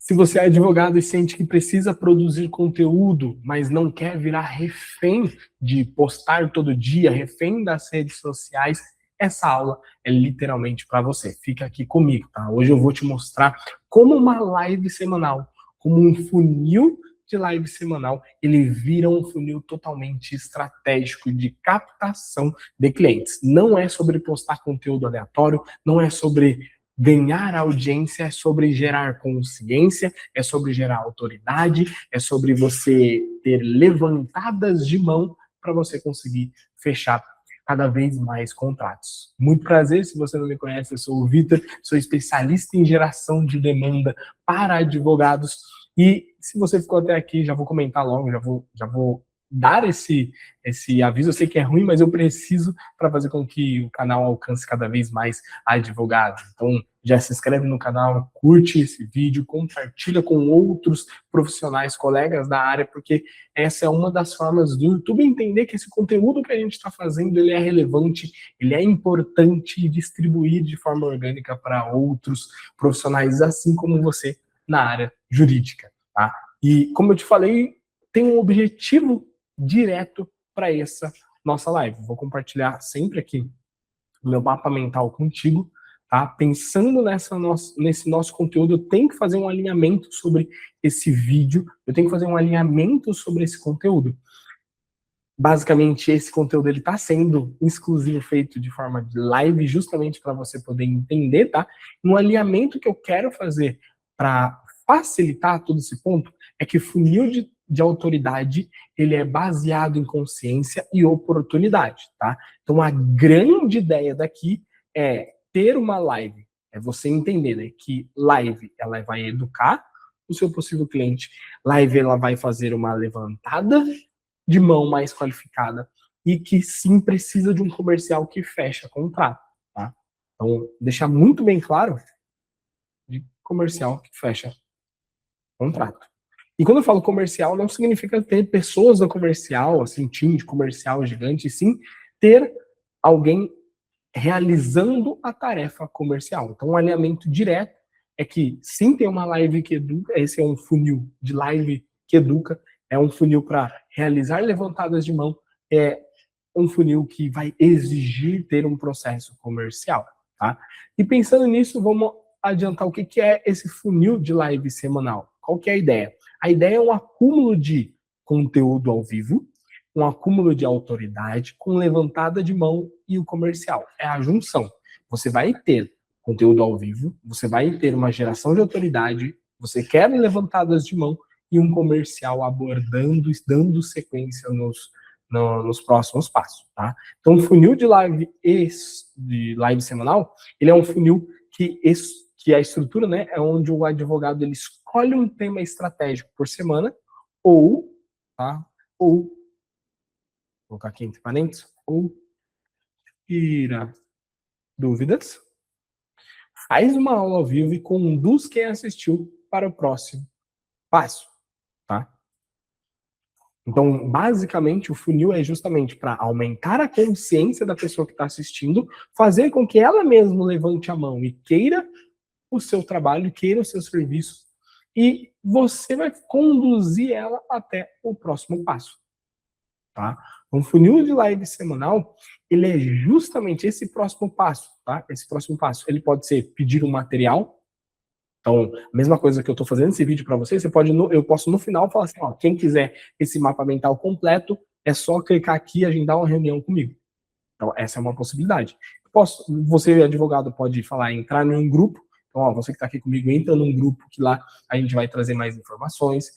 Se você é advogado e sente que precisa produzir conteúdo, mas não quer virar refém de postar todo dia, refém das redes sociais, essa aula é literalmente para você. Fica aqui comigo, tá? Hoje eu vou te mostrar como uma live semanal, como um funil de live semanal, ele vira um funil totalmente estratégico de captação de clientes. Não é sobre postar conteúdo aleatório, não é sobre ganhar audiência, é sobre gerar consciência, é sobre gerar autoridade, é sobre você ter levantadas de mão para você conseguir fechar cada vez mais contratos. Muito prazer, se você não me conhece, eu sou o Vitor, sou especialista em geração de demanda para advogados. E se você ficou até aqui, já vou comentar logo, já vou dar esse aviso. Eu sei que é ruim, mas eu preciso para fazer com que o canal alcance cada vez mais advogados. Então, já se inscreve no canal, curte esse vídeo, compartilha com outros profissionais, colegas da área, porque essa é uma das formas do YouTube entender que esse conteúdo que a gente está fazendo, ele é relevante, ele é importante e distribuir de forma orgânica para outros profissionais, assim como você, na área jurídica, tá? E, como eu te falei, tem um objetivo direto para essa nossa live. Vou compartilhar sempre aqui o meu mapa mental contigo, tá? Pensando nesse nosso conteúdo, eu tenho que fazer um alinhamento sobre esse vídeo, eu tenho que fazer um alinhamento sobre esse conteúdo. Basicamente, esse conteúdo ele está sendo exclusivo, feito de forma de live, justamente para você poder entender, tá? Um alinhamento que eu quero fazer para facilitar todo esse ponto é que funil de autoridade ele é baseado em consciência e oportunidade, tá? Então, a grande ideia daqui é ter uma live, é você entender, né, que live ela vai educar o seu possível cliente, live ela vai fazer uma levantada de mão mais qualificada e que sim precisa de um comercial que fecha contrato, tá? Então, deixar muito bem claro de comercial que fecha contrato. E quando eu falo comercial, não significa ter pessoas no comercial, assim, time de comercial gigante, sim ter alguém realizando a tarefa comercial. Então, um alinhamento direto é que sim tem uma live que educa, esse é um funil de live que educa, é um funil para realizar levantadas de mão, é um funil que vai exigir ter um processo comercial, tá? E pensando nisso, vamos adiantar o que é esse funil de live semanal. Qual que é a ideia? A ideia é um acúmulo de conteúdo ao vivo, um acúmulo de autoridade com levantada de mão e o comercial. É a junção. Você vai ter conteúdo ao vivo, você vai ter uma geração de autoridade, você quer levantadas de mão e um comercial abordando, dando sequência nos próximos passos, tá? Então, o funil de live semanal, ele é um funil que a estrutura, né, é onde o advogado ele escolhe um tema estratégico por semana ou, tá? Ou, vou colocar aqui entre parênteses, ou tira dúvidas, faz uma aula ao vivo e conduz quem assistiu para o próximo passo, tá? Então, basicamente, o funil é justamente para aumentar a consciência da pessoa que está assistindo, fazer com que ela mesma levante a mão e queira o seu trabalho, queira o seu serviço, e você vai conduzir ela até o próximo passo, tá? Um funil de live semanal, ele é justamente esse próximo passo, tá? Esse próximo passo, ele pode ser pedir um material. Então, a mesma coisa que eu estou fazendo esse vídeo para vocês, eu posso no final falar assim, ó, quem quiser esse mapa mental completo, é só clicar aqui e agendar uma reunião comigo. Então, essa é uma possibilidade. Você, advogado, pode falar, entrar em um grupo. Então, ó, você que está aqui comigo, entra num grupo que lá a gente vai trazer mais informações.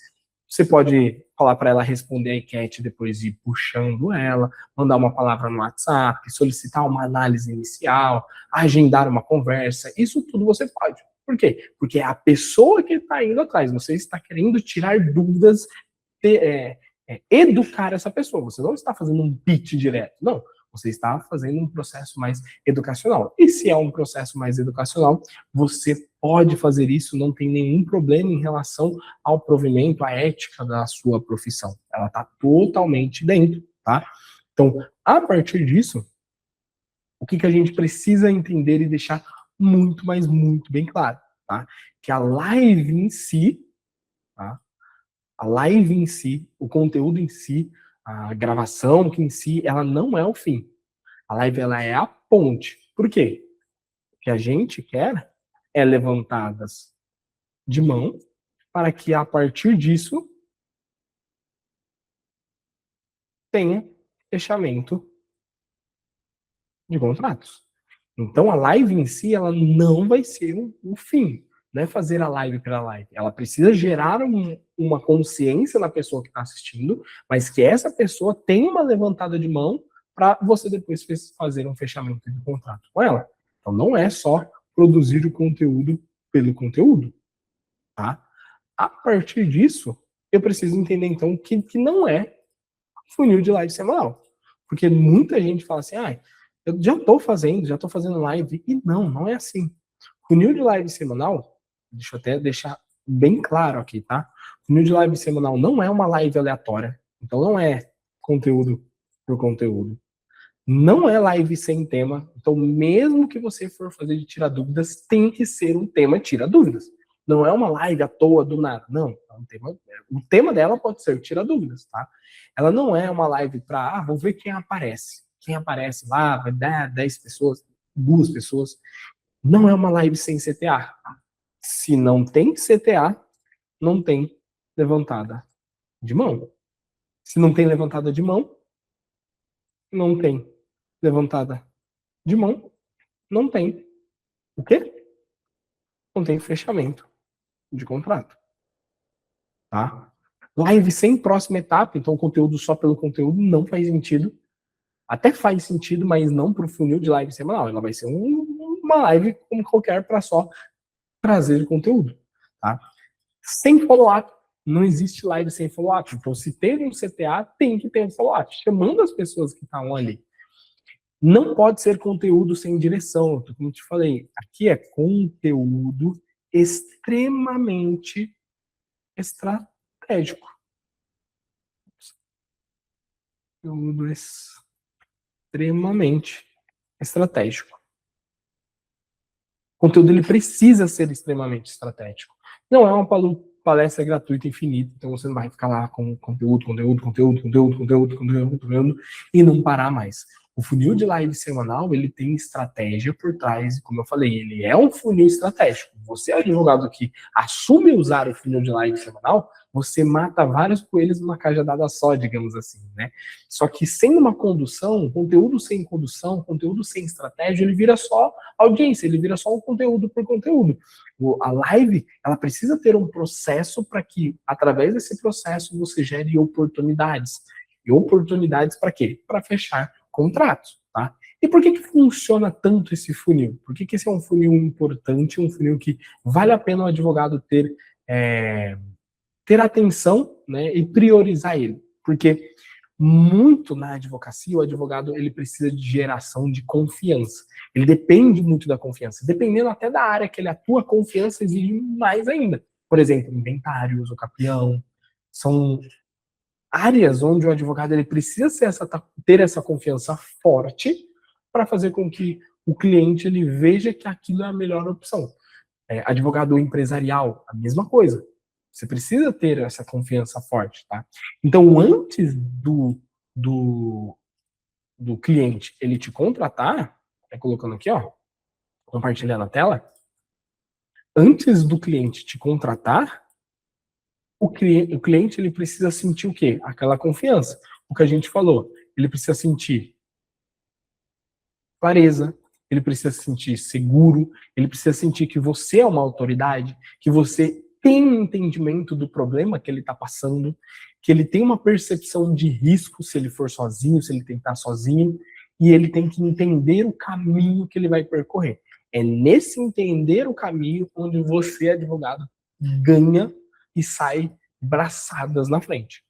Você pode falar para ela responder a enquete, depois ir puxando ela, mandar uma palavra no WhatsApp, solicitar uma análise inicial, agendar uma conversa. Isso tudo você pode. Por quê? Porque é a pessoa que está indo atrás. Você está querendo tirar dúvidas, educar essa pessoa. Você não está fazendo um pitch direto. Não. Você está fazendo um processo mais educacional. E se é um processo mais educacional, você pode fazer isso, não tem nenhum problema em relação ao provimento, à ética da sua profissão. Ela está totalmente dentro, tá? Então, a partir disso, o que a gente precisa entender e deixar muito, mas muito bem claro, tá? que a live em si, tá? A live em si, o conteúdo em si, a gravação que em si, ela não é o fim. A live ela é a ponte. Por quê? O que a gente quer é levantadas de mão para que a partir disso tenha fechamento de contratos. Então a live em si ela não vai ser o fim, não é fazer a live pela live. Ela precisa gerar uma consciência na pessoa que está assistindo, mas que essa pessoa tenha uma levantada de mão para você depois fazer um fechamento de contrato com ela. Então não é só produzir o conteúdo pelo conteúdo, tá? A partir disso, eu preciso entender então que não é funil de live semanal. Porque muita gente fala assim, eu já estou fazendo live. E não é assim. Funil de live semanal, deixa eu até deixar bem claro aqui, tá? Funil de live semanal não é uma live aleatória. Então não é conteúdo por conteúdo. Não é live sem tema. Então, mesmo que você for fazer de tirar dúvidas, tem que ser um tema tira dúvidas. Não é uma live à toa do nada. Não. É um tema, o tema dela pode ser tira dúvidas, tá? Ela não é uma live para, vou ver quem aparece. Quem aparece lá, vai dar 10 pessoas, 2 pessoas. Não é uma live sem CTA. Se não tem CTA, não tem levantada de mão. Se não tem levantada de mão, não tem levantada de mão, não tem o quê? Não tem fechamento de contrato, tá? Live sem próxima etapa, então conteúdo só pelo conteúdo não faz sentido. Até faz sentido, mas não para o funil de live semanal. Ela vai ser uma live como qualquer para só trazer conteúdo, tá? Sem follow-up. Não existe live sem follow-up. Então, se tem um CTA, tem que ter um follow-up. Chamando as pessoas que estão ali. Não pode ser conteúdo sem direção. Como eu te falei, aqui é conteúdo extremamente estratégico. Conteúdo extremamente estratégico. O conteúdo ele precisa ser extremamente estratégico. Não é uma palestra gratuita infinita, então você não vai ficar lá com conteúdo e não parar mais. O funil de live semanal, ele tem estratégia por trás, como eu falei, ele é um funil estratégico. Você, advogado que assume usar o funil de live semanal, você mata vários coelhos numa cajadada só, digamos assim, né? Só que sem uma condução, conteúdo sem estratégia, ele vira só audiência, ele vira só um conteúdo por conteúdo. A live, ela precisa ter um processo para que, através desse processo, você gere oportunidades. E oportunidades para quê? Para fechar contratos, tá? E por que funciona tanto esse funil? Por que esse é um funil importante, um funil que vale a pena o advogado ter atenção, né, e priorizar ele? Porque muito na advocacia, o advogado ele precisa de geração de confiança. Ele depende muito da confiança. Dependendo até da área que ele atua, a confiança exige mais ainda. Por exemplo, inventários, o capião, são áreas onde o advogado ele precisa ter essa confiança forte para fazer com que o cliente ele veja que aquilo é a melhor opção. Advogado empresarial, a mesma coisa. Você precisa ter essa confiança forte, tá? Então, antes do cliente ele te contratar, colocando aqui, ó, compartilhando a tela, antes do cliente te contratar, o cliente ele precisa sentir o quê? Aquela confiança. O que a gente falou, ele precisa sentir clareza, ele precisa se sentir seguro, ele precisa sentir que você é uma autoridade, que você tem um entendimento do problema que ele está passando, que ele tem uma percepção de risco se ele for sozinho, se ele tentar sozinho, e ele tem que entender o caminho que ele vai percorrer. É nesse entender o caminho onde você, advogado, ganha e sai braçadas na frente.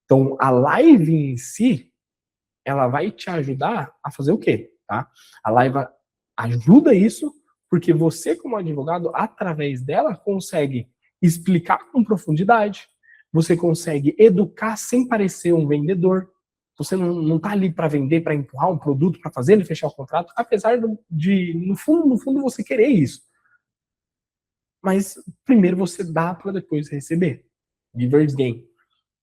Então, a live em si, ela vai te ajudar a fazer o quê? Tá? A live ajuda isso, porque você, como advogado, através dela, consegue explicar com profundidade, você consegue educar sem parecer um vendedor, você não está ali para vender, para empurrar um produto, para fazer ele fechar o contrato, apesar de, no fundo, você querer isso. mas primeiro você dá para depois receber. Givers Gain.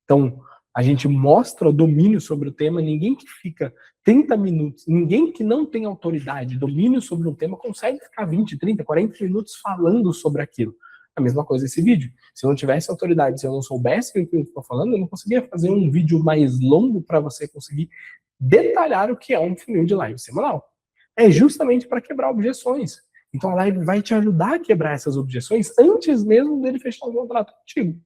Então, a gente mostra o domínio sobre o tema, ninguém que fica 30 minutos, ninguém que não tem autoridade, domínio sobre um tema, consegue ficar 20, 30, 40 minutos falando sobre aquilo. A mesma coisa esse vídeo. Se eu não tivesse autoridade, se eu não soubesse o que eu estou falando, eu não conseguia fazer um vídeo mais longo para você conseguir detalhar o que é um funil de live semanal. É justamente para quebrar objeções. Então a live vai te ajudar a quebrar essas objeções antes mesmo dele fechar um contrato contigo.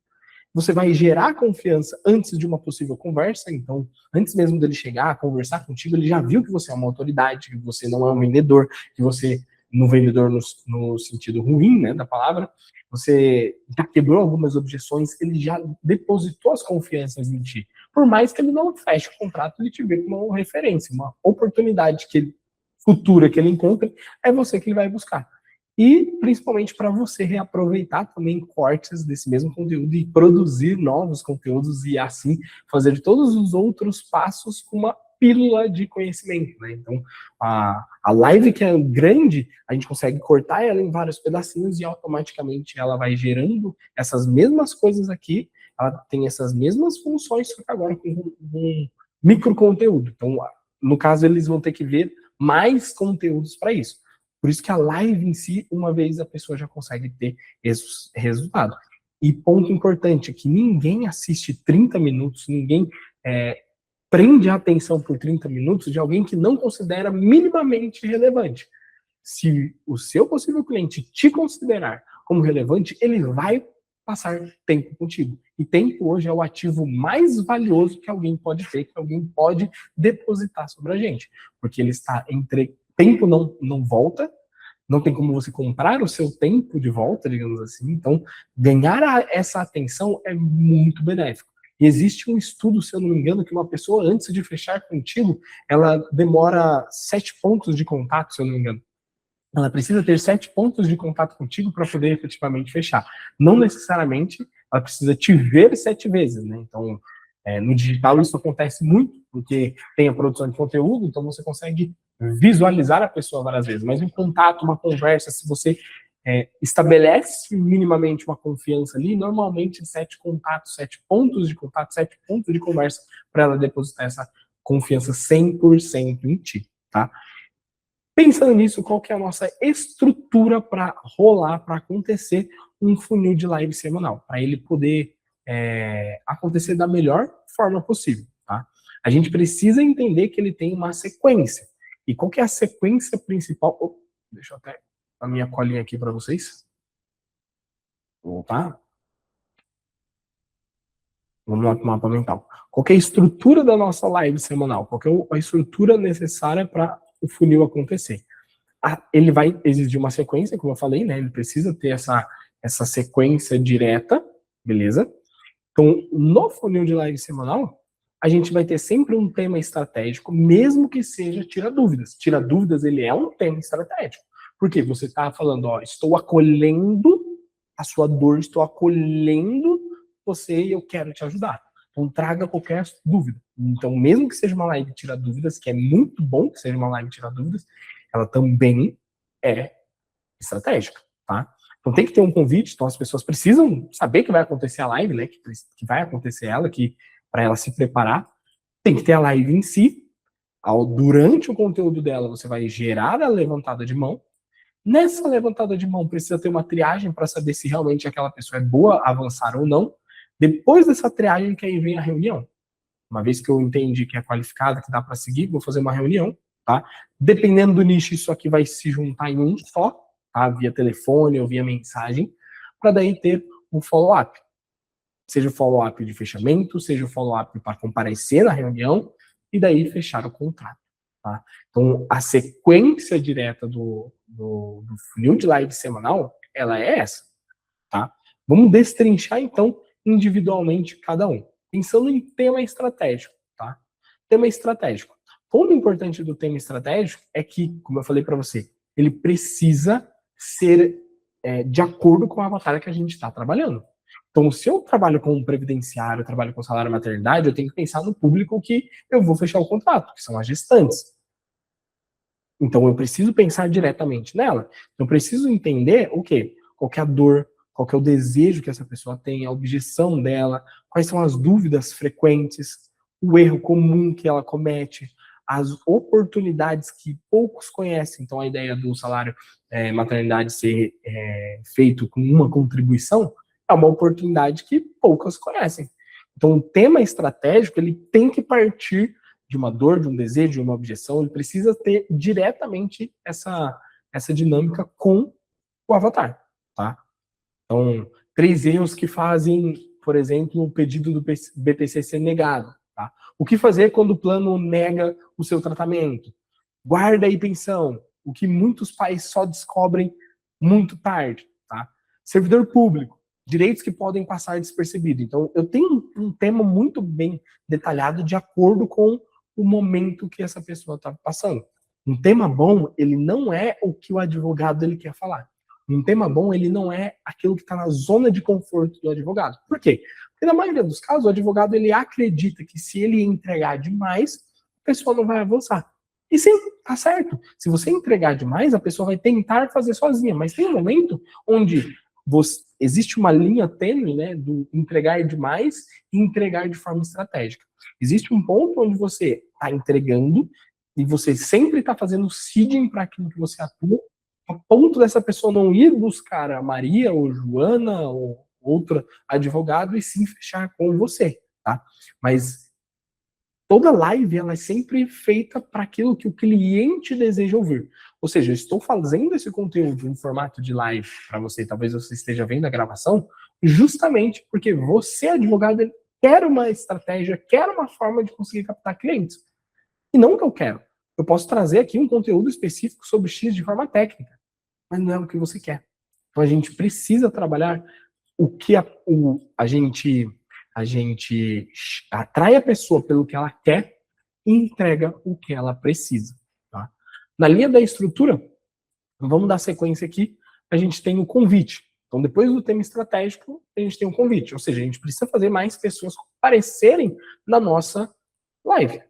Você vai gerar confiança antes de uma possível conversa, então, antes mesmo dele chegar, conversar contigo, ele já viu que você é uma autoridade, que você não é um vendedor, que você, no vendedor no sentido ruim, né, da palavra, você já quebrou algumas objeções, ele já depositou as confianças em ti. Por mais que ele não feche o contrato, ele te vê como uma referência, uma oportunidade futura que ele encontra, é você que ele vai buscar. E principalmente para você reaproveitar também cortes desse mesmo conteúdo e produzir novos conteúdos e assim fazer todos os outros passos com uma pílula de conhecimento, né? Então, a live que é grande, a gente consegue cortar ela em vários pedacinhos e automaticamente ela vai gerando essas mesmas coisas aqui, ela tem essas mesmas funções, só que agora com um micro conteúdo. Então, no caso, eles vão ter que ver mais conteúdos para isso. Por isso que a live em si, uma vez a pessoa já consegue ter esse resultado. E ponto importante, que ninguém assiste 30 minutos, ninguém prende a atenção por 30 minutos de alguém que não considera minimamente relevante. Se o seu possível cliente te considerar como relevante, ele vai passar tempo contigo. E tempo hoje é o ativo mais valioso que alguém pode ter, que alguém pode depositar sobre a gente. Porque ele está entre... Tempo não volta, não tem como você comprar o seu tempo de volta, digamos assim. Então, ganhar essa atenção é muito benéfico. E existe um estudo, se eu não me engano, que uma pessoa, antes de fechar contigo, ela demora 7 pontos de contato, se eu não me engano. Ela precisa ter 7 pontos de contato contigo para poder efetivamente fechar. Não necessariamente ela precisa te ver 7 vezes, né? Então, no digital isso acontece muito, porque tem a produção de conteúdo, então você consegue visualizar a pessoa várias vezes. Mas um contato, uma conversa, se você estabelece minimamente uma confiança ali, normalmente 7 contatos, 7 pontos de contato, 7 pontos de conversa para ela depositar essa confiança 100% em ti, tá? Pensando nisso, qual que é a nossa estrutura para rolar, para acontecer um funil de live semanal? Para ele poder acontecer da melhor forma possível, tá? A gente precisa entender que ele tem uma sequência. E qual que é a sequência principal? Oh, deixa eu até a minha colinha aqui para vocês. Voltar. Vamos lá para o mapa mental. Qual que é a estrutura da nossa live semanal? Qual que é a estrutura necessária para o funil acontecer? Ele vai exigir uma sequência, como eu falei, né? Ele precisa ter essa sequência direta, beleza? Então, no funil de live semanal, a gente vai ter sempre um tema estratégico, mesmo que seja tira dúvidas. Tira dúvidas, ele é um tema estratégico. Porque você está falando, ó, estou acolhendo a sua dor, estou acolhendo você e eu quero te ajudar. Então, traga qualquer dúvida. Então, mesmo que seja uma live tira dúvidas, que é muito bom que seja uma live tira dúvidas, ela também é estratégica, tá? Então tem que ter um convite, então as pessoas precisam saber que vai acontecer a live, né? Que vai acontecer ela, que para ela se preparar. Tem que ter a live em si. Durante o conteúdo dela, você vai gerar a levantada de mão. Nessa levantada de mão, precisa ter uma triagem para saber se realmente aquela pessoa é boa a avançar ou não. Depois dessa triagem, que aí vem a reunião. Uma vez que eu entendi que é qualificada, que dá para seguir, vou fazer uma reunião, tá? Dependendo do nicho, isso aqui vai se juntar em um só, tá? Via telefone ou via mensagem, para daí ter um follow-up. Seja o follow-up de fechamento, seja o follow-up para comparecer na reunião, e daí fechar o contrato, tá? Então, a sequência direta do funil de live semanal, ela é essa, tá? Vamos destrinchar, então, individualmente cada um. Pensando em tema estratégico, tá? Tema estratégico. O ponto importante do tema estratégico é que, como eu falei para você, ele precisa ser de acordo com a batalha que a gente está trabalhando. Então, se eu trabalho com previdenciário, eu trabalho com salário maternidade, eu tenho que pensar no público que eu vou fechar o contrato, que são as gestantes. Então, eu preciso pensar diretamente nela. Eu preciso entender o quê? qual que é a dor, qual que é o desejo que essa pessoa tem, a objeção dela, quais são as dúvidas frequentes, o erro comum que ela comete, as oportunidades que poucos conhecem. Então, a ideia do salário maternidade ser feito com uma contribuição é uma oportunidade que poucas conhecem. Então, o tema estratégico, ele tem que partir de uma dor, de um desejo, de uma objeção, ele precisa ter diretamente essa dinâmica com o avatar, tá? Então, 3 erros que fazem, por exemplo, o pedido do BPC ser negado, tá? O que fazer quando o plano nega o seu tratamento? Guarda e pensão, o que muitos pais só descobrem muito tarde, tá? Servidor público, direitos que podem passar despercebido. Então, eu tenho um tema muito bem detalhado de acordo com o momento que essa pessoa está passando. Um tema bom, ele não é o que o advogado ele quer falar. Um tema bom, ele não é aquilo que está na zona de conforto do advogado. Por quê? Porque na maioria dos casos, o advogado ele acredita que se ele entregar demais, a pessoa não vai avançar. E sim, tá certo. Se você entregar demais, a pessoa vai tentar fazer sozinha. Mas tem um momento onde existe uma linha tênue, né, do entregar demais e entregar de forma estratégica. Existe um ponto onde você está entregando e você sempre está fazendo seeding para aquilo que você atua, a ponto dessa pessoa não ir buscar a Maria ou Joana ou outro advogado e sim fechar com você, tá? Mas toda live ela é sempre feita para aquilo que o cliente deseja ouvir. Ou seja, eu estou fazendo esse conteúdo em formato de live para você, talvez você esteja vendo a gravação, justamente porque você, advogado, quer uma estratégia, quer uma forma de conseguir captar clientes. E não o que eu quero. Eu posso trazer aqui um conteúdo específico sobre X de forma técnica, mas não é o que você quer. Então a gente precisa trabalhar o que a gente atrai a pessoa pelo que ela quer e entrega o que ela precisa. Tá? Na linha da estrutura, vamos dar sequência aqui, a gente tem o convite. Então, depois do tema estratégico, a gente tem o convite. Ou seja, a gente precisa fazer mais pessoas aparecerem na nossa live.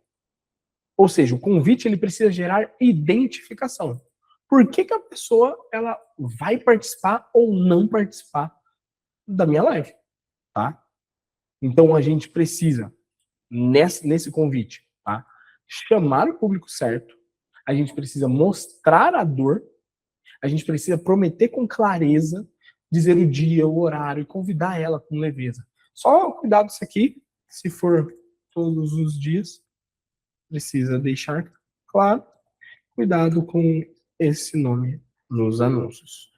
Ou seja, o convite ele precisa gerar identificação. Por que a pessoa ela vai participar ou não participar da minha live? Tá? Então, a gente precisa, nesse convite, tá? Chamar o público certo, a gente precisa mostrar a dor, a gente precisa prometer com clareza, dizer o dia, o horário, e convidar ela com leveza. Só cuidado isso aqui, se for todos os dias, precisa deixar claro, cuidado com esse nome nos anúncios.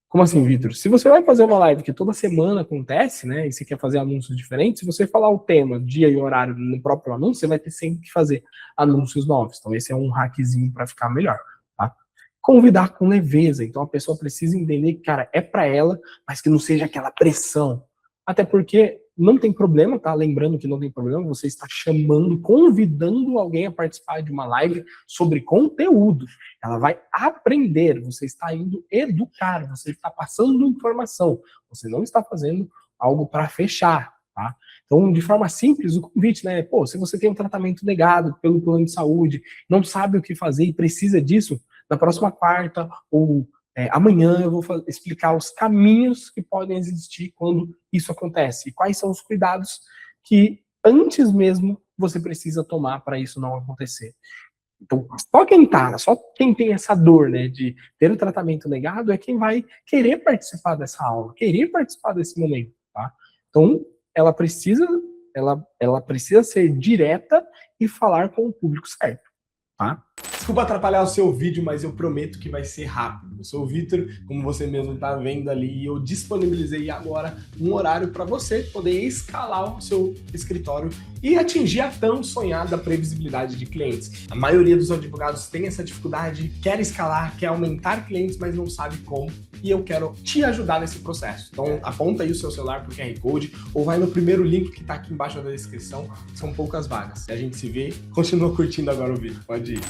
Como assim, Vitor? Se você vai fazer uma live que toda semana acontece, né, e você quer fazer anúncios diferentes, se você falar o tema, dia e horário no próprio anúncio, você vai ter sempre que fazer anúncios novos. Então, esse é um hackzinho para ficar melhor, tá? Convidar com leveza. Então, a pessoa precisa entender que, cara, é para ela, mas que não seja aquela pressão. Até porque não tem problema, tá? Lembrando que não tem problema, você está chamando, convidando alguém a participar de uma live sobre conteúdo. Ela vai aprender, você está indo educar, você está passando informação, você não está fazendo algo para fechar, tá? Então, de forma simples, o convite, né? Pô, se você tem um tratamento negado pelo plano de saúde, não sabe o que fazer e precisa disso, na próxima quarta ou amanhã eu vou explicar os caminhos que podem existir quando isso acontece e quais são os cuidados que antes mesmo você precisa tomar para isso não acontecer. Então, só quem tem essa dor, né, de ter o tratamento negado é quem vai querer participar dessa aula, querer participar desse momento, tá? Então, ela precisa ser direta e falar com o público certo, tá? Desculpa atrapalhar o seu vídeo, mas eu prometo que vai ser rápido. Eu sou o Vitor, como você mesmo está vendo ali, e eu disponibilizei agora um horário para você poder escalar o seu escritório e atingir a tão sonhada previsibilidade de clientes. A maioria dos advogados tem essa dificuldade, quer escalar, quer aumentar clientes, mas não sabe como. E eu quero te ajudar nesse processo. Então aponta aí o seu celular pro QR Code ou vai no primeiro link que está aqui embaixo da descrição. São poucas vagas. E a gente se vê. Continua curtindo agora o vídeo. Pode ir.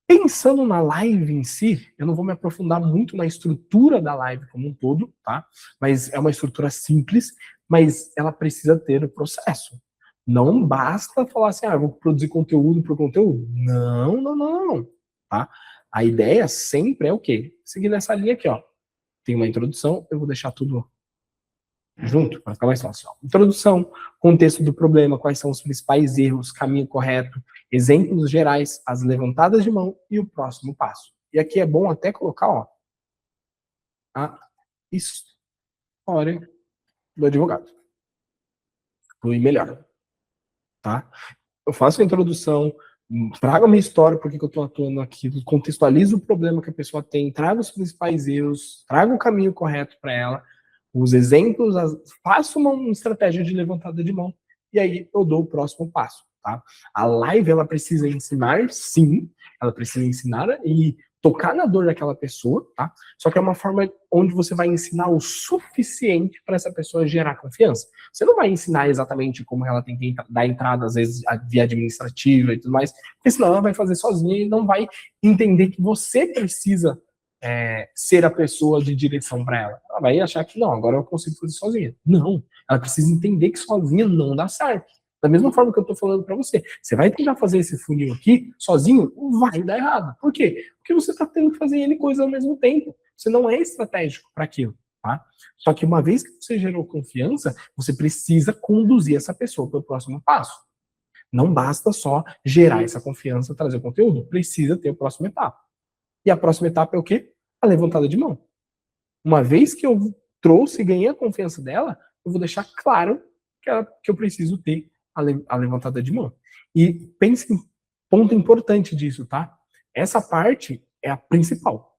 Pensando na live em si, eu não vou me aprofundar muito na estrutura da live como um todo, tá? Mas é uma estrutura simples, mas ela precisa ter o processo. Não basta falar assim, eu vou produzir conteúdo por conteúdo. Não, tá? A ideia sempre é o quê? Seguir nessa linha aqui, ó. tem uma introdução, eu vou deixar tudo junto, para ficar mais fácil. Introdução, contexto do problema, quais são os principais erros, caminho correto, exemplos gerais, as levantadas de mão e o próximo passo. E aqui é bom até colocar, ó, a história do advogado. Flui melhor, tá? Eu faço a introdução, trago a minha história, porque eu estou atuando aqui, contextualizo o problema que a pessoa tem, trago os principais erros, trago o caminho correto para ela, os exemplos, faço uma estratégia de levantada de mão, e aí eu dou o próximo passo, tá? A live, ela precisa ensinar, sim, ela precisa ensinar e tocar na dor daquela pessoa, tá? Só que é uma forma onde você vai ensinar o suficiente para essa pessoa gerar confiança. Você não vai ensinar exatamente como ela tem que dar entrada, às vezes, via administrativa e tudo mais, porque senão ela vai fazer sozinha e não vai entender que você precisa ser a pessoa de direção para ela. Ela vai achar que, não, agora eu consigo fazer sozinha. Não, ela precisa entender que sozinha não dá certo. Da mesma forma que eu estou falando para você. Você vai tentar fazer esse funil aqui, sozinho, vai dar errado. Por quê? Porque você está tendo que fazer N coisas ao mesmo tempo. Você não é estratégico para aquilo. Tá? Só que uma vez que você gerou confiança, você precisa conduzir essa pessoa para o próximo passo. Não basta só gerar essa confiança, trazer o conteúdo. Precisa ter a próxima etapa. E a próxima etapa é o quê? A levantada de mão. Uma vez que eu trouxe e ganhei a confiança dela, eu vou deixar claro que eu preciso ter a levantada de mão. E pense em ponto importante disso, tá? Essa parte é a principal.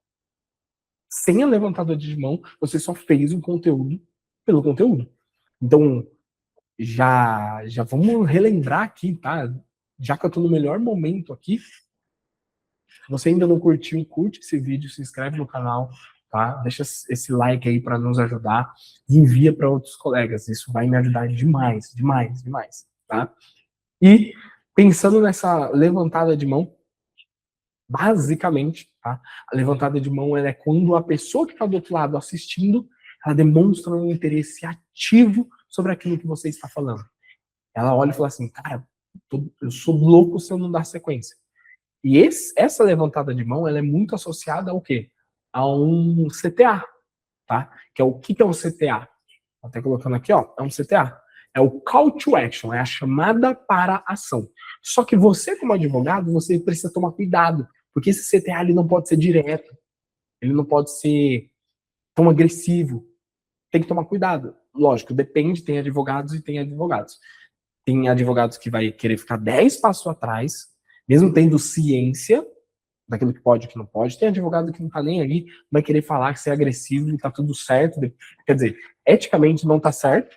Sem a levantada de mão, você só fez o conteúdo pelo conteúdo. Então, já vamos relembrar aqui, tá? Já que eu tô no melhor momento aqui, se você ainda não curtiu, curte esse vídeo, se inscreve no canal, tá? Deixa esse like aí para nos ajudar e envia para outros colegas. Isso vai me ajudar demais, demais, demais, tá? E pensando nessa levantada de mão, basicamente, tá? A levantada de mão é quando a pessoa que está do outro lado assistindo, ela demonstra um interesse ativo sobre aquilo que você está falando. Ela olha e fala assim, cara, eu sou louco se eu não dar sequência. E essa levantada de mão, ela é muito associada ao quê? A um CTA, tá? Que é o que é um CTA? Tô até colocando aqui, ó, é um CTA. É o call to action, é a chamada para a ação. Só que você, como advogado, você precisa tomar cuidado, porque esse CTA ele não pode ser direto, ele não pode ser tão agressivo. Tem que tomar cuidado. Lógico, depende, tem advogados e tem advogados. Tem advogados que vai querer ficar 10 passos atrás, mesmo tendo ciência daquilo que pode e que não pode. Tem advogado que não tá nem aí, vai querer falar que você é agressivo e tá tudo certo. Quer dizer, eticamente não tá certo.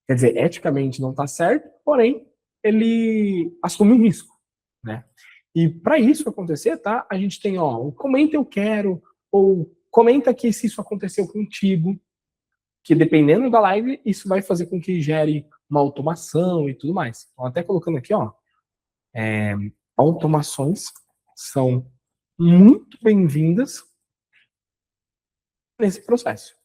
Quer dizer, eticamente não tá certo, porém, ele assume um risco, né? E para isso acontecer, tá? A gente tem, ó, o comenta eu quero, ou comenta aqui se isso aconteceu contigo, que dependendo da live, isso vai fazer com que gere uma automação e tudo mais. Então, até colocando aqui, ó, automações são muito bem-vindas nesse processo.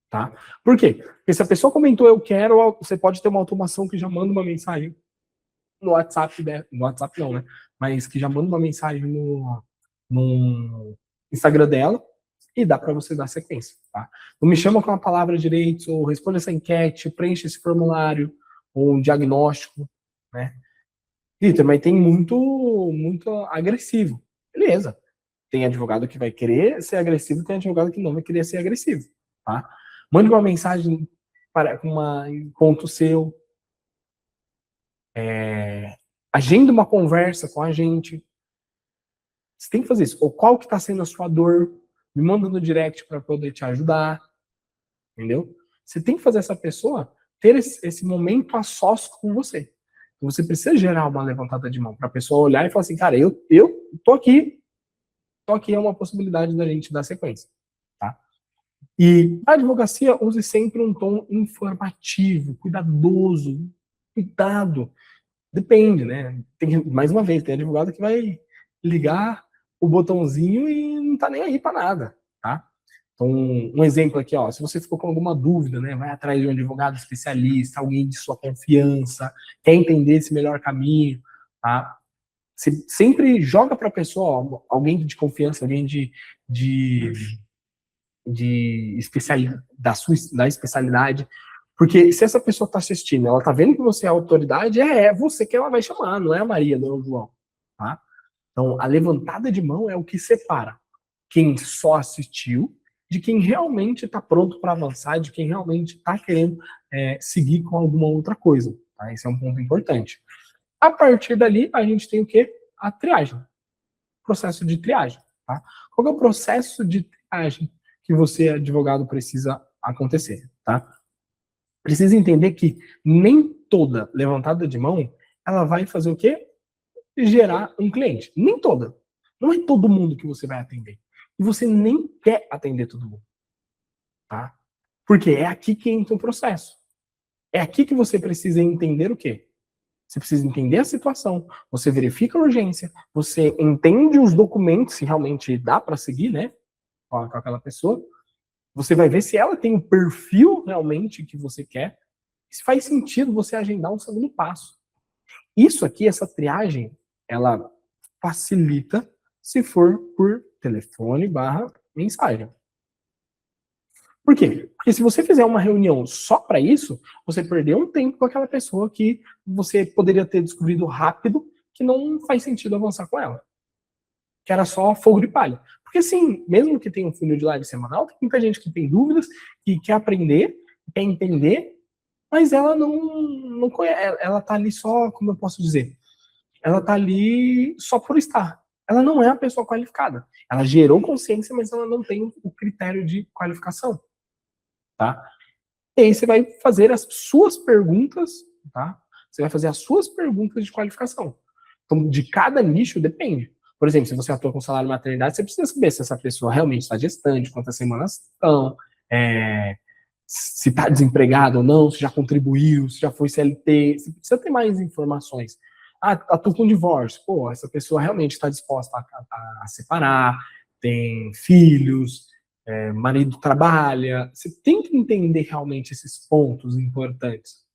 Tá? Por quê? Porque se a pessoa comentou eu quero, você pode ter uma automação que já manda uma mensagem no WhatsApp, no WhatsApp não, né? Mas que já manda uma mensagem no Instagram dela e dá para você dar sequência, tá? Não me chama com a palavra direito, ou responde essa enquete, preenche esse formulário, ou um diagnóstico, né? E também tem muito agressivo. Beleza. Tem advogado que vai querer ser agressivo, tem advogado que não vai querer ser agressivo, tá? Mande uma mensagem para um ponto seu, agenda uma conversa com a gente. Você tem que fazer isso. Ou qual que está sendo a sua dor, me manda no direct para poder te ajudar, entendeu? Você tem que fazer essa pessoa ter esse momento a sós com você. Então, você precisa gerar uma levantada de mão para a pessoa olhar e falar assim, cara, eu tô aqui é uma possibilidade da gente dar sequência, tá? E a advocacia use sempre um tom informativo, cuidadoso, cuidado. Depende, né? Mais uma vez, tem advogado que vai ligar o botãozinho e não tá nem aí para nada, tá? Então, um exemplo aqui, ó, se você ficou com alguma dúvida, né, vai atrás de um advogado especialista, alguém de sua confiança, quer entender esse melhor caminho, tá? Você sempre joga para a pessoa, ó, alguém de confiança, alguém de da especialidade. Porque se essa pessoa está assistindo, ela está vendo que você é autoridade, é você que ela vai chamar, não é a Maria, não é o João. Tá? Então, a levantada de mão é o que separa quem só assistiu de quem realmente está pronto para avançar, de quem realmente está querendo seguir com alguma outra coisa. Tá? Esse é um ponto importante. A partir dali, a gente tem o quê? A triagem. Processo de triagem. Tá? Qual é o processo de triagem que você, advogado, precisa acontecer? Tá? Precisa entender que nem toda levantada de mão ela vai fazer o quê? Gerar um cliente. Nem toda. Não é todo mundo que você vai atender. E você nem quer atender todo mundo. Tá? Porque é aqui que entra o processo. É aqui que você precisa entender o quê? Você precisa entender a situação, você verifica a urgência, você entende os documentos, se realmente dá para seguir, né, com aquela pessoa. Você vai ver se ela tem o perfil realmente que você quer, se faz sentido você agendar um segundo passo. Isso aqui, essa triagem, ela facilita se for por telefone / mensagem. Por quê? Porque se você fizer uma reunião só para isso, você perdeu um tempo com aquela pessoa que você poderia ter descobrido rápido que não faz sentido avançar com ela. Que era só fogo de palha. Porque assim, mesmo que tenha um funil de live semanal, tem muita gente que tem dúvidas, que quer aprender, quer entender, mas ela não conhece, ela tá ali só, como eu posso dizer, ela tá ali só por estar. Ela não é a pessoa qualificada. Ela gerou consciência, mas ela não tem o critério de qualificação. Tá? E aí você vai fazer as suas perguntas, tá? Você vai fazer as suas perguntas de qualificação. Então, de cada nicho depende. Por exemplo, se você atua com salário maternidade, você precisa saber se essa pessoa realmente está gestante, quantas semanas estão, se está desempregado ou não, se já contribuiu, se já foi CLT, você precisa ter mais informações. Ah, atua com divórcio. Pô, essa pessoa realmente está disposta a separar, tem filhos, marido trabalha. Você tem que entender realmente esses pontos importantes.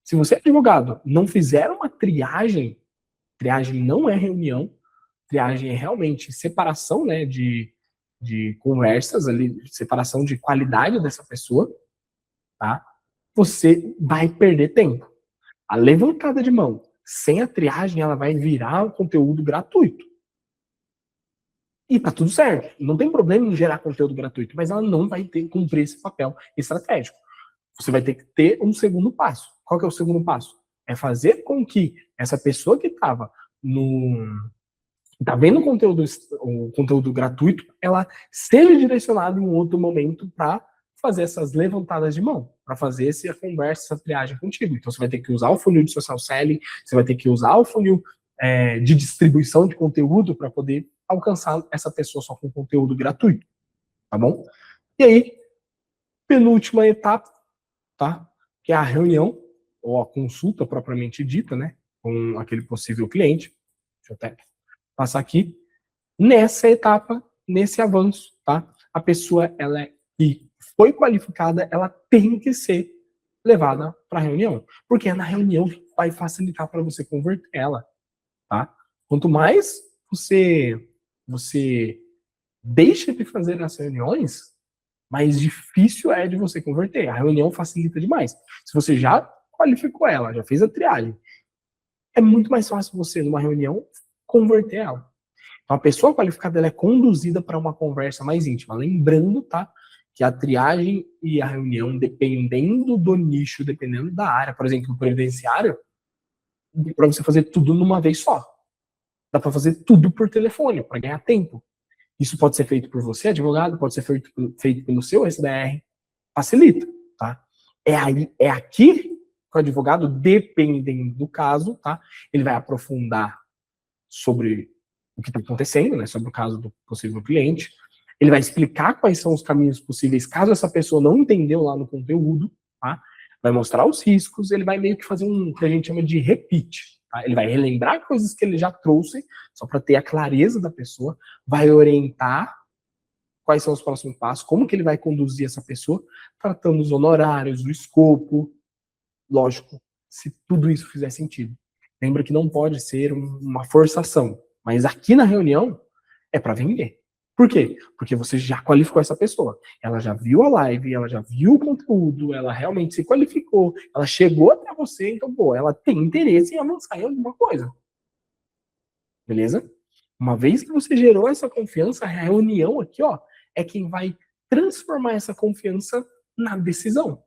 Se você é advogado, não fizer uma triagem não é reunião, triagem é realmente separação, né, de conversas ali, separação de qualidade dessa pessoa, tá? Você vai perder tempo. A levantada de mão sem a triagem, ela vai virar um conteúdo gratuito. E tá tudo certo. Não tem problema em gerar conteúdo gratuito, mas ela não vai ter cumprir esse papel estratégico. Você vai ter que ter um segundo passo. Qual que é o segundo passo? É fazer com que essa pessoa que estava tá vendo o conteúdo gratuito, ela seja direcionada em um outro momento para fazer essas levantadas de mão, para fazer essa conversa, essa triagem contigo. Então você vai ter que usar o funil de social selling, você vai ter que usar o funil de distribuição de conteúdo para poder alcançar essa pessoa só com conteúdo gratuito, tá bom? E aí, penúltima etapa, tá? Que é a reunião, ou a consulta propriamente dita, né? Com aquele possível cliente. Deixa eu até passar aqui. Nessa etapa, nesse avanço, tá? A pessoa, ela que foi qualificada, ela tem que ser levada para a reunião. Porque é na reunião que vai facilitar para você converter ela, tá? Quanto mais você deixa de fazer as reuniões, mais difícil é de você converter. A reunião facilita demais. Se você já qualificou ela, já fez a triagem, é muito mais fácil você, numa reunião, converter ela. Então, a pessoa qualificada ela é conduzida para uma conversa mais íntima. Lembrando, tá? Que a triagem e a reunião, dependendo do nicho, dependendo da área, por exemplo, o previdenciário, para você fazer tudo numa vez só. Dá para fazer tudo por telefone, para ganhar tempo. Isso pode ser feito por você, advogado, pode ser feito pelo seu SDR. Facilita, tá? É aqui que o advogado, dependendo do caso, tá? Ele vai aprofundar sobre o que está acontecendo, né? Sobre o caso do possível cliente. Ele vai explicar quais são os caminhos possíveis, caso essa pessoa não entendeu lá no conteúdo, tá? Vai mostrar os riscos, ele vai meio que fazer um que a gente chama de repeat. Tá? Ele vai relembrar coisas que ele já trouxe, só para ter a clareza da pessoa, vai orientar quais são os próximos passos, como que ele vai conduzir essa pessoa, tratando os honorários, o escopo, lógico, se tudo isso fizer sentido. Lembra que não pode ser uma forçação, mas aqui na reunião é para vender. Por quê? Porque você já qualificou essa pessoa. Ela já viu a live, ela já viu o conteúdo, ela realmente se qualificou, ela chegou até você, então, pô, ela tem interesse em avançar em alguma coisa. Beleza? Uma vez que você gerou essa confiança, a reunião aqui, ó, é quem vai transformar essa confiança na decisão.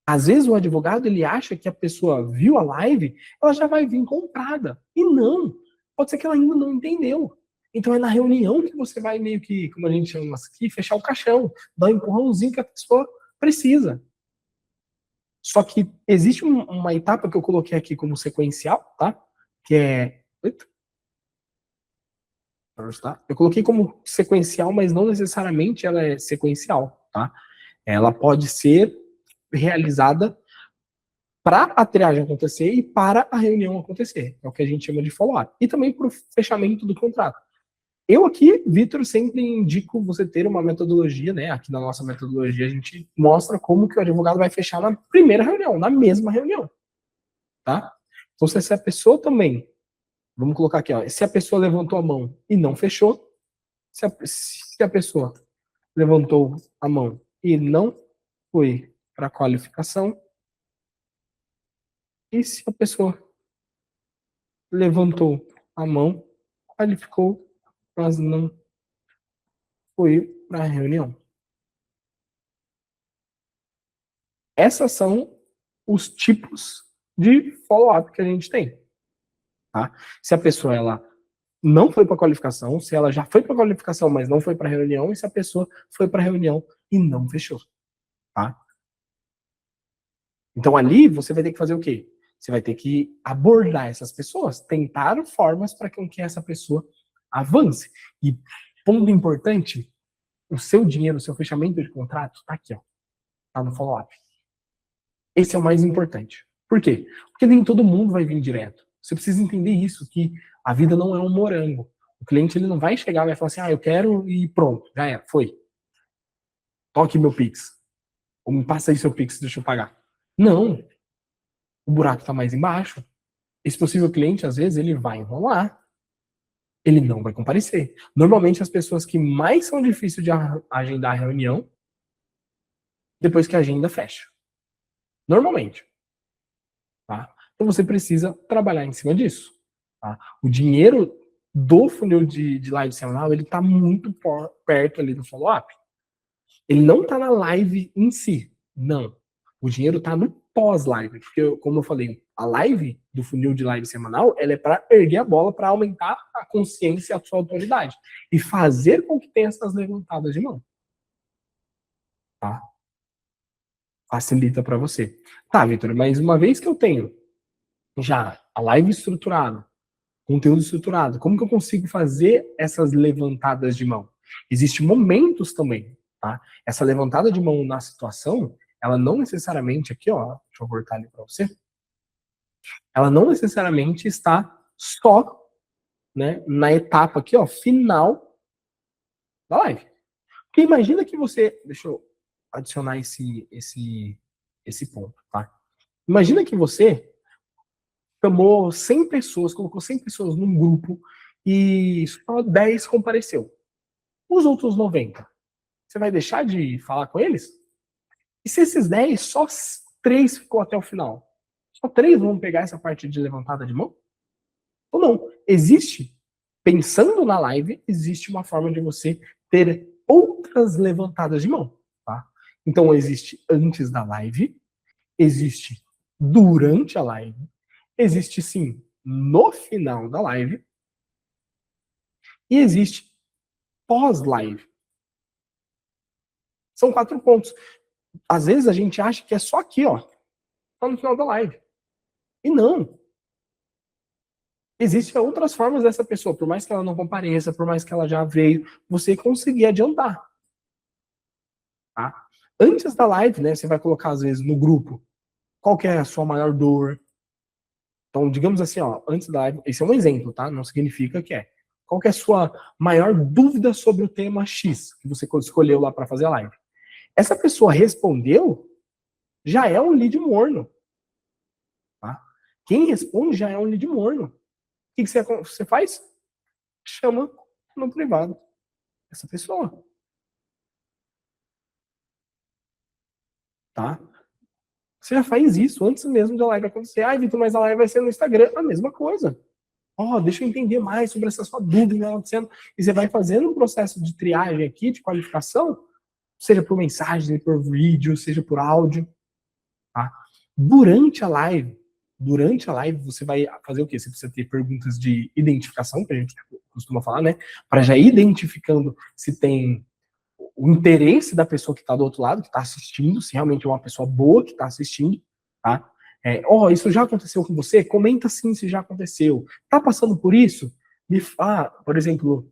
Às vezes o advogado ele acha que a pessoa viu a live, ela já vai vir comprada. E não. Pode ser que ela ainda não entendeu. Então é na reunião que você vai meio que, como a gente chama aqui, fechar o caixão, dar um empurrãozinho que a pessoa precisa. Só que existe uma etapa que eu coloquei aqui como sequencial, tá? Que é. Eita. Tá? Eu coloquei como sequencial, mas não necessariamente ela é sequencial, tá? Ela pode ser realizada para a triagem acontecer e para a reunião acontecer. É o que a gente chama de follow-up. E também para o fechamento do contrato. Eu aqui, Vitor, sempre indico você ter uma metodologia, né? Aqui na nossa metodologia a gente mostra como que o advogado vai fechar na primeira reunião, na mesma reunião, tá? Então, se a pessoa também, vamos colocar aqui, ó, se a pessoa levantou a mão e não fechou, se a pessoa levantou a mão e não foi para a qualificação, e se a pessoa levantou a mão, qualificou, mas não foi para a reunião. Essas são os tipos de follow-up que a gente tem. Tá? Se a pessoa ela não foi para a qualificação, se ela já foi para a qualificação, mas não foi para a reunião, e se a pessoa foi para a reunião e não fechou. Tá? Então ali você vai ter que fazer o quê? Você vai ter que abordar essas pessoas, tentar formas para que essa pessoa avance. E ponto importante, o seu dinheiro, o seu fechamento de contrato está aqui, ó, tá no follow-up. Esse é o mais importante. Por quê? Porque nem todo mundo vai vir direto. Você precisa entender isso, que a vida não é um morango. O cliente ele não vai chegar e vai falar assim, eu quero e pronto, já era, foi. Toque meu Pix. Ou me passa aí seu Pix, deixa eu pagar. Não. O buraco está mais embaixo. Esse possível cliente, às vezes, ele vai enrolar. Ele não vai comparecer. Normalmente, as pessoas que mais são difíceis de agendar a reunião, depois que a agenda fecha. Normalmente. Tá? Então, você precisa trabalhar em cima disso. Tá? O dinheiro do funil de live semanal, ele está muito perto ali do follow-up. Ele não está na live em si. Não. O dinheiro está no pós-live. Porque, como eu falei, a live do funil de live semanal, ela é para erguer a bola, para aumentar a consciência e a sua autoridade. E fazer com que tenha essas levantadas de mão. Tá? Facilita para você. Tá, Vitor, mas uma vez que eu tenho já a live estruturada, conteúdo estruturado, como que eu consigo fazer essas levantadas de mão? Existem momentos também, tá? Essa levantada de mão na situação, ela não necessariamente, aqui ó, deixa eu voltar ali para você, ela não necessariamente está só, né, na etapa aqui, ó, final da live. Porque imagina que você, deixa eu adicionar esse ponto, tá? Imagina que você chamou 100 pessoas, colocou 100 pessoas num grupo e só 10 compareceu. Os outros 90, você vai deixar de falar com eles? E se esses 10, só 3 ficou até o final? Só 3 vão pegar essa parte de levantada de mão? Ou não? Existe, pensando na live, existe uma forma de você ter outras levantadas de mão. Tá? Então, existe antes da live, existe durante a live, existe sim no final da live e existe pós-live. São 4 pontos. Às vezes a gente acha que é só aqui, ó, só no final da live. E não. Existem outras formas dessa pessoa, por mais que ela não compareça, por mais que ela já veio, você conseguir adiantar. Tá? Antes da live, né, você vai colocar às vezes no grupo qual que é a sua maior dor. Então, digamos assim, ó, antes da live, esse é um exemplo, tá? Não significa que é. Qual que é a sua maior dúvida sobre o tema X que você escolheu lá para fazer a live? Essa pessoa respondeu, já é um lead morno. Tá? Quem responde já é um lead morno. O que você faz? Chama no privado. essa pessoa, tá? Você já faz isso antes mesmo da live acontecer. Ah, Vitor, mas a live vai ser no Instagram. A mesma coisa. Ó, deixa eu entender mais sobre essa sua dúvida que está acontecendo. E você vai fazendo um processo de triagem aqui, de qualificação, seja por mensagem, por vídeo, seja por áudio, tá? Durante a live, você vai fazer o quê? Você precisa ter perguntas de identificação, que a gente costuma falar, né? Para já ir identificando se tem o interesse da pessoa que está do outro lado, que está assistindo, se realmente é uma pessoa boa que está assistindo, tá? Isso já aconteceu com você? Comenta sim se já aconteceu. Tá passando por isso? Por exemplo,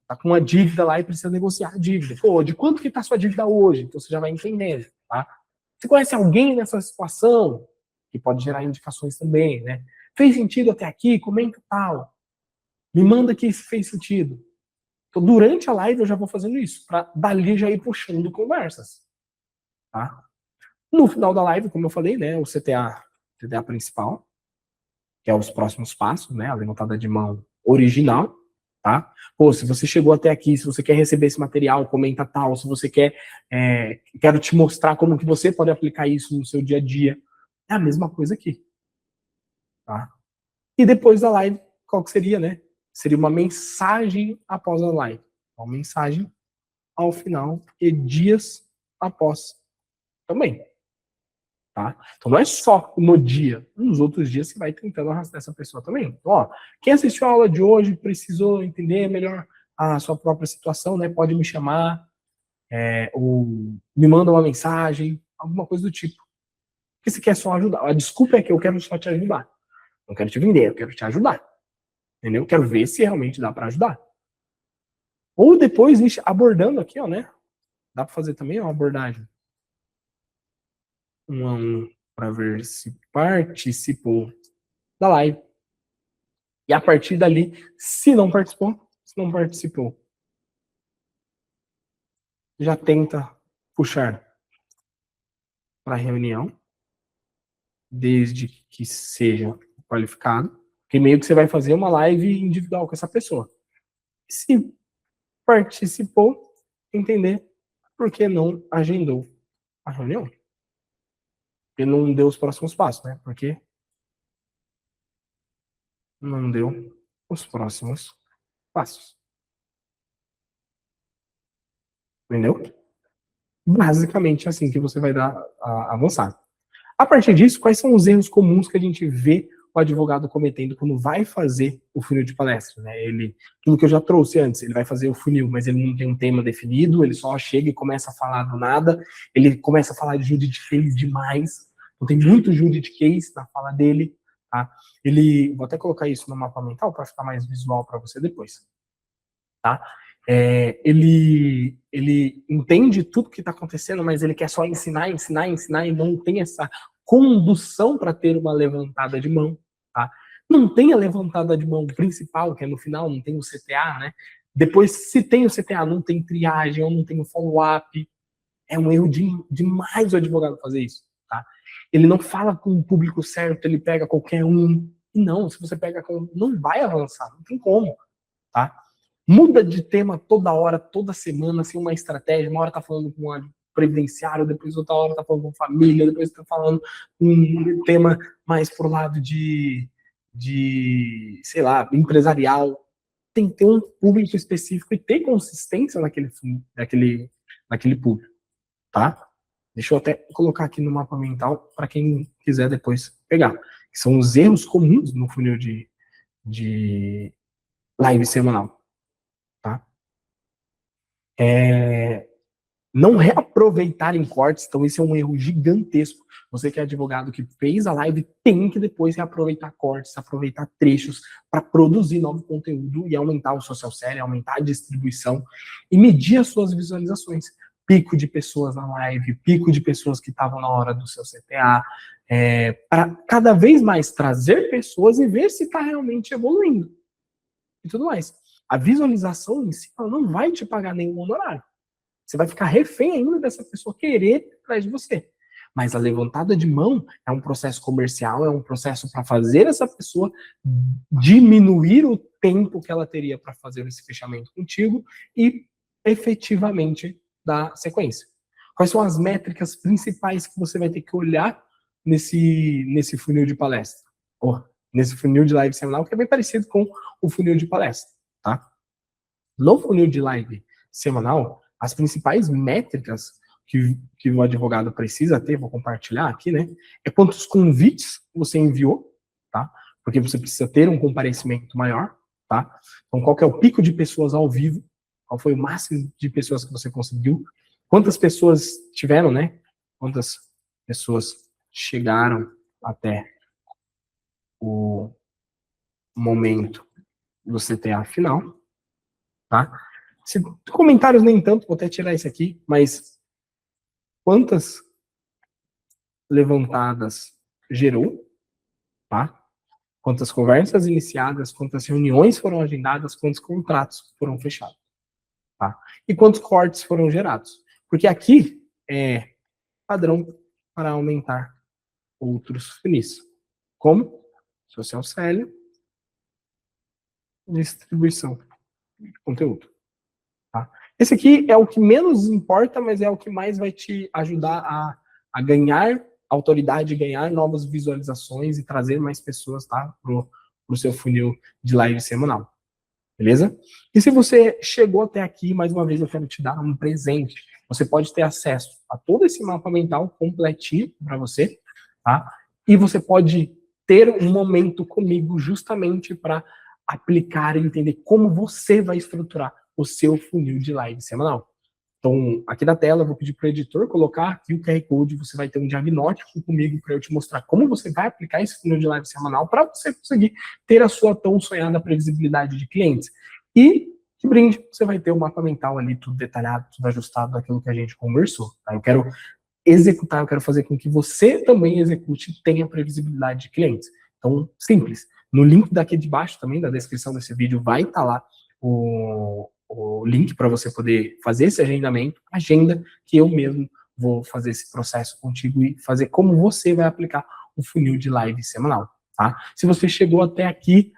tá com uma dívida lá e precisa negociar a dívida. Pô, de quanto que tá a sua dívida hoje? Então você já vai entendendo, tá? Você conhece alguém nessa situação? Que pode gerar indicações também, né? Fez sentido até aqui? Comenta tal. Me manda aqui se fez sentido. Então, durante a live eu já vou fazendo isso, para dali já ir puxando conversas, tá? No final da live, como eu falei, né, o CTA principal, que é os próximos passos, né, a levantada de mão original, tá? Pô, se você chegou até aqui, se você quer receber esse material, comenta tal, se você quero te mostrar como que você pode aplicar isso no seu dia a dia, é a mesma coisa aqui, tá? E depois da live, qual que seria, né? Seria uma mensagem após a live, uma mensagem ao final e dias após também. Tá? Então não é só no dia, nos outros dias você vai tentando arrastar essa pessoa também. Então, ó, quem assistiu a aula de hoje precisou entender melhor a sua própria situação, né? Pode me chamar, ou me manda uma mensagem, alguma coisa do tipo. Porque você quer só ajudar. A desculpa é que eu quero só te ajudar. Não quero te vender, eu quero te ajudar. Entendeu? Eu quero ver se realmente dá para ajudar. Ou depois abordando aqui, ó, né? Dá para fazer também uma abordagem 1 a 1 para ver se participou da live. E a partir dali, se não participou, já tenta puxar para a reunião, desde que seja qualificado, que meio que você vai fazer uma live individual com essa pessoa. Se participou, entender por que não agendou a reunião. Porque não deu os próximos passos, né? Porque não deu os próximos passos. Entendeu? Basicamente assim que você vai dar avançar. A partir disso, quais são os erros comuns que a gente vê o advogado cometendo quando vai fazer o funil de palestra, né? Tudo que eu já trouxe antes, ele vai fazer o funil, mas ele não tem um tema definido, ele só chega e começa a falar do nada, ele começa a falar de juridiquês demais, então tem muito juridiquês na fala dele, tá? Vou até colocar isso no mapa mental para ficar mais visual para você depois, tá? Ele entende tudo que está acontecendo, mas ele quer só ensinar e não tem essa condução para ter uma levantada de mão, tá? Não tem a levantada de mão principal, que é no final, não tem o CTA, né? Depois, se tem o CTA, não tem triagem, ou não tem o follow-up. É um erro demais o advogado fazer isso, tá? Ele não fala com o público certo, ele pega qualquer um. Não, se você pega com... não vai avançar, não tem como, tá? Muda de tema toda hora, toda semana, assim, uma estratégia. Uma hora tá falando com um previdenciário, depois outra hora tá falando com família, depois tá falando um tema mais pro lado sei lá, empresarial. Tem que ter um público específico e ter consistência naquele público, tá? Deixa eu até colocar aqui no mapa mental para quem quiser depois pegar. Que são os erros comuns no funil de live semanal. Tá? Não reaproveitar em cortes, então esse é um erro gigantesco. Você que é advogado que fez a live tem que depois reaproveitar cortes, aproveitar trechos para produzir novo conteúdo e aumentar o social selling, aumentar a distribuição e medir as suas visualizações. Pico de pessoas na live, pico de pessoas que estavam na hora do seu CTA, para cada vez mais trazer pessoas e ver se está realmente evoluindo e tudo mais. A visualização em si não vai te pagar nenhum honorário. Você vai ficar refém ainda dessa pessoa querer atrás de você. Mas a levantada de mão é um processo comercial, é um processo para fazer essa pessoa diminuir o tempo que ela teria para fazer esse fechamento contigo e efetivamente dar sequência. Quais são as métricas principais que você vai ter que olhar nesse funil de palestra? Ou nesse funil de live semanal, que é bem parecido com o funil de palestra, tá? No funil de live semanal, as principais métricas que o advogado precisa ter, vou compartilhar aqui, né? É quantos convites você enviou, tá? Porque você precisa ter um comparecimento maior, tá? Então, qual que é o pico de pessoas ao vivo? Qual foi o máximo de pessoas que você conseguiu? Quantas pessoas tiveram, né? Quantas pessoas chegaram até o momento de você ter a final, tá? Comentários nem tanto, vou até tirar isso aqui, mas quantas levantadas gerou, tá? Quantas conversas iniciadas, quantas reuniões foram agendadas, quantos contratos foram fechados, tá? E quantos cortes foram gerados. Porque aqui é padrão para aumentar outros funis. Como? Social selling, distribuição de conteúdo. Tá? Esse aqui é o que menos importa, mas é o que mais vai te ajudar a ganhar autoridade, ganhar novas visualizações e trazer mais pessoas, tá, pro seu funil de live semanal. Beleza? E se você chegou até aqui, mais uma vez eu quero te dar um presente. Você pode ter acesso a todo esse mapa mental completinho para você, tá? E você pode ter um momento comigo justamente para aplicar e entender como você vai estruturar o seu funil de live semanal. Então, aqui na tela, eu vou pedir para o editor colocar aqui o QR Code, você vai ter um diagnóstico comigo para eu te mostrar como você vai aplicar esse funil de live semanal para você conseguir ter a sua tão sonhada previsibilidade de clientes. E, de brinde, você vai ter o mapa mental ali, tudo detalhado, tudo ajustado daquilo que a gente conversou. Tá? Eu quero executar, eu quero fazer com que você também execute e tenha previsibilidade de clientes. Então, simples. No link daqui de baixo também, da descrição desse vídeo, vai estar lá o link para você poder fazer esse agendamento, agenda que eu mesmo vou fazer esse processo contigo e fazer como você vai aplicar o funil de live semanal, tá? Se você chegou até aqui,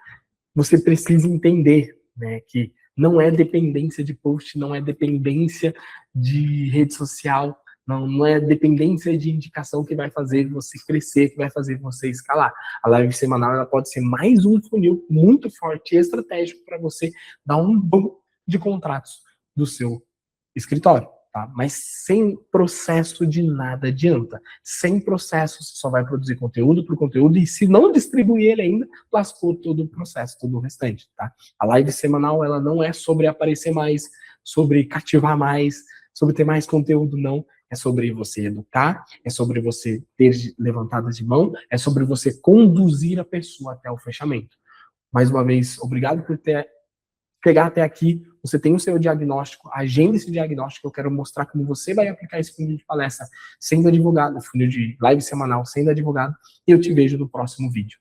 você precisa entender, né, que não é dependência de post, não é dependência de rede social, não é dependência de indicação que vai fazer você crescer, que vai fazer você escalar. A live semanal ela pode ser mais um funil muito forte e estratégico para você dar um boom de contratos do seu escritório, tá? Mas sem processo de nada adianta. Sem processo, você só vai produzir conteúdo por conteúdo e se não distribuir ele ainda, lascou todo o processo, todo o restante, tá? A live semanal, ela não é sobre aparecer mais, sobre cativar mais, sobre ter mais conteúdo, não. É sobre você educar, é sobre você ter levantadas de mão, é sobre você conduzir a pessoa até o fechamento. Mais uma vez, obrigado por ter chegar até aqui, você tem o seu diagnóstico, agenda esse diagnóstico, eu quero mostrar como você vai aplicar esse funil de palestra sendo advogado, funil de live semanal sendo advogado, e eu te vejo no próximo vídeo.